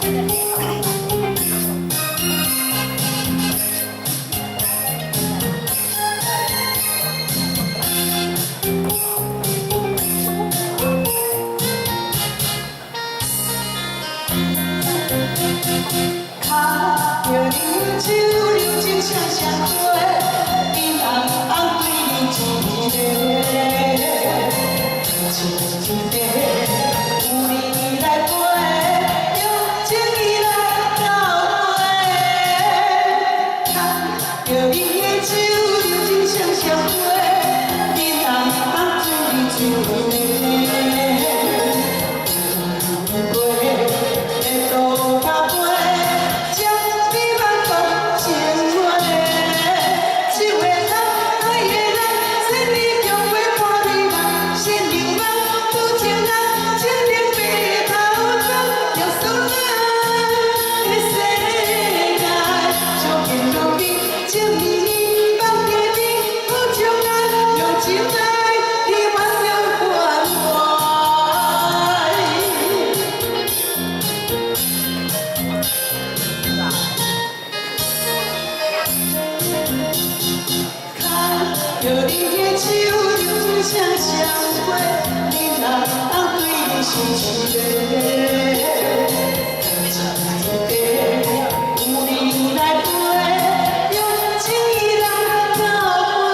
靠着你手，流情双双花，你红红对你一个，亲一个，有你来陪，用情意来交陪。靠着你的手，流情双双花，你红红对你一个。 着你的手，流情双双花，你红红对你心一个，亲一个，有你来陪，用情意来交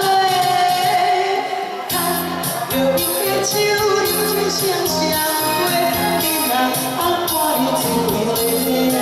陪。着你的手，流情双双花，你红红看你一个。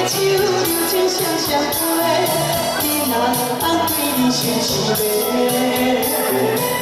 手流情双双花，你红红对你心一个。